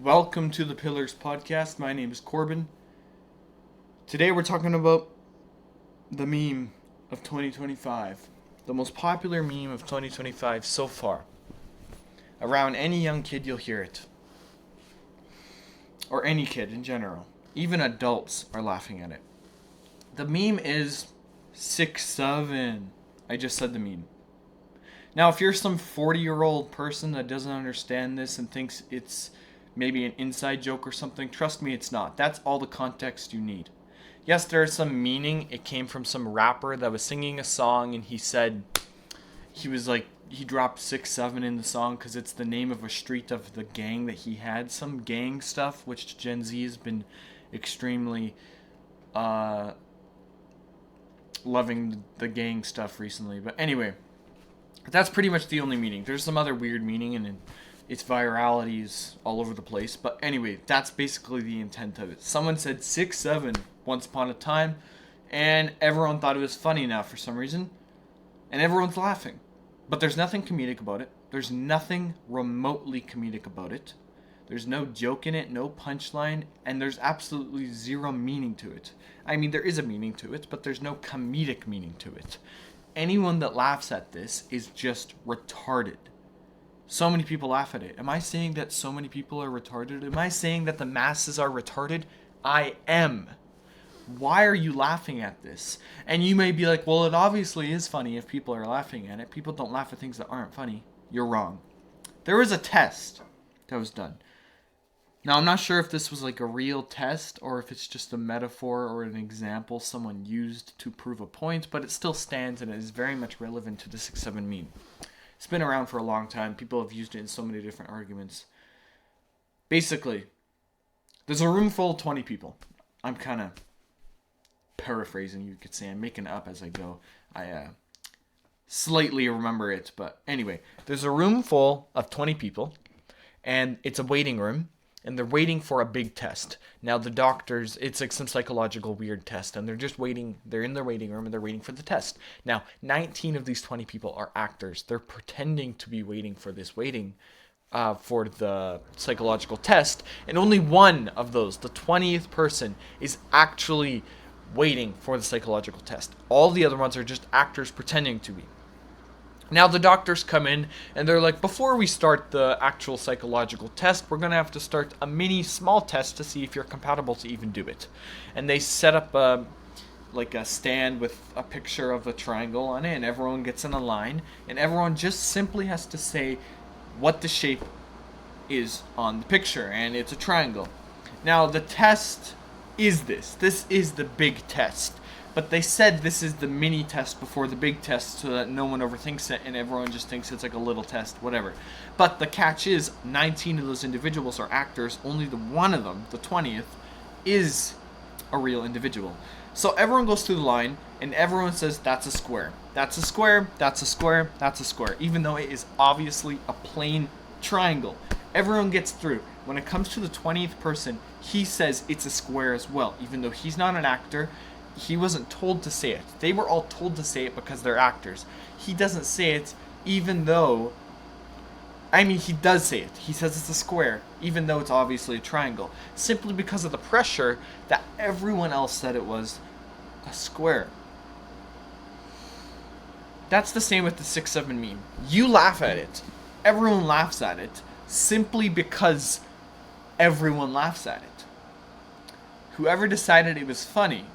Welcome to the Pillars Podcast. My name is Corbin. Today we're talking about the meme of 2025. The most popular meme of 2025 so far. Around any young kid you'll hear it. Or any kid in general. Even adults are laughing at it. The meme is 6'7". I just said the meme. Now if you're some 40-year-old person that doesn't understand this and thinks it's maybe an inside joke or something, trust me, it's not. That's all the context you need. Yes, there's some meaning. It came from some rapper that was singing a song, and he said, he dropped 6'7" in the song because it's the name of a street of the gang that he had. Some gang stuff, which Gen Z has been extremely loving the gang stuff recently. But anyway, that's pretty much the only meaning. There's some other weird meaning, and its virality is all over the place. But anyway, that's basically the intent of it. Someone said 6'7" once upon a time, and everyone thought it was funny now for some reason, and everyone's laughing. But there's nothing comedic about it. There's nothing remotely comedic about it. There's no joke in it, no punchline, and there's absolutely zero meaning to it. I mean, there is a meaning to it, but there's no comedic meaning to it. Anyone that laughs at this is just retarded. So many people laugh at it. Am I saying that so many people are retarded? Am I saying that the masses are retarded? I am. Why are you laughing at this? And you may be like, well, it obviously is funny if people are laughing at it. People don't laugh at things that aren't funny. You're wrong. There was a test that was done. Now, I'm not sure if this was like a real test or if it's just a metaphor or an example someone used to prove a point, but it still stands and it is very much relevant to the 6'7" meme. It's been around for a long time. People have used it in so many different arguments. Basically, there's a room full of 20 people. I'm kind of paraphrasing, you could say. I'm making it up as I go. I slightly remember it, but anyway. There's a room full of 20 people, and it's a waiting room, and they're waiting for a big test. Now the doctors, it's like some psychological weird test, and they're just waiting. They're in their waiting room, and they're waiting for the test. Now, 19 of these 20 people are actors. They're pretending to be waiting for this for the psychological test, and only one of those, the 20th person, is actually waiting for the psychological test. All the other ones are just actors pretending to be. Now the doctors come in and they're like, before we start the actual psychological test, we're going to have to start a mini small test to see if you're compatible to even do it. And they set up a stand with a picture of a triangle on it, and everyone gets in a line, and everyone just simply has to say what the shape is on the picture, and it's a triangle. Now the test is this. This is the big test. But they said this is the mini test before the big test so that no one overthinks it and everyone just thinks it's like a little test, whatever. But the catch is 19 of those individuals are actors. Only the one of them, the 20th, is a real individual. So everyone goes through the line and everyone says that's a square. That's a square, that's a square, that's a square. Even though it is obviously a plain triangle. Everyone gets through. When it comes to the 20th person, he says it's a square as well. Even though he's not an actor, he wasn't told to say it. They were all told to say it because they're actors. He doesn't say it even though... he does say it. He says it's a square, even though it's obviously a triangle. Simply because of the pressure that everyone else said it was a square. That's the same with the 6'7" meme. You laugh at it. Everyone laughs at it. Simply because everyone laughs at it. Whoever decided it was funny,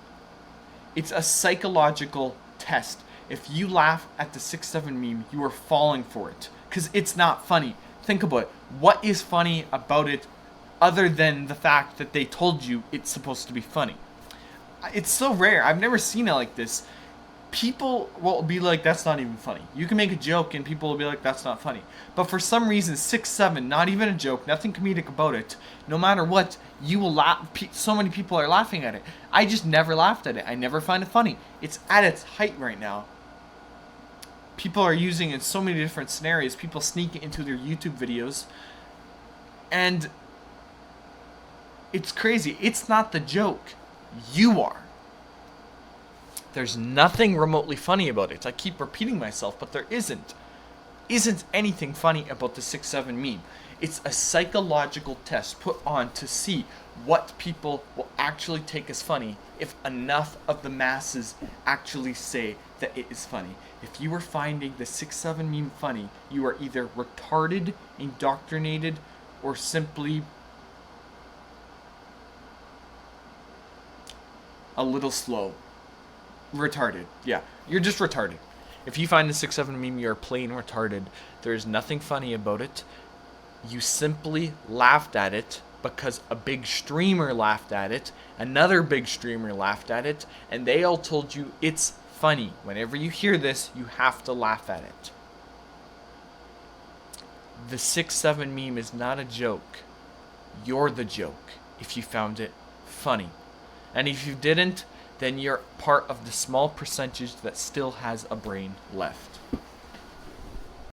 it's a psychological test. If you laugh at the 6'7" meme, you are falling for it. Because it's not funny. Think about it. What is funny about it other than the fact that they told you it's supposed to be funny? It's so rare. I've never seen it like this. People will be like, that's not even funny. You can make a joke and people will be like, that's not funny. But for some reason, 6'7", not even a joke, nothing comedic about it. No matter what, you will laugh. So many people are laughing at it. I just never laughed at it. I never find it funny. It's at its height right now. People are using it in so many different scenarios. People sneak it into their YouTube videos. And it's crazy. It's not the joke. You are. There's nothing remotely funny about it. I keep repeating myself, but there isn't. isn't anything funny about the 6-7 meme. It's a psychological test put on to see what people will actually take as funny if enough of the masses actually say that it is funny. If you are finding the 6-7 meme funny, you are either retarded, indoctrinated, or simply a little slow. Retarded. Yeah, you're just retarded. If you find the 6-7 meme, you're plain retarded. There is nothing funny about it. You simply laughed at it because a big streamer laughed at it, another big streamer laughed at it, and they all told you it's funny. Whenever you hear this, you have to laugh at it. The 6-7 meme is not a joke. You're the joke if you found it funny. And if you didn't, then you're part of the small percentage that still has a brain left.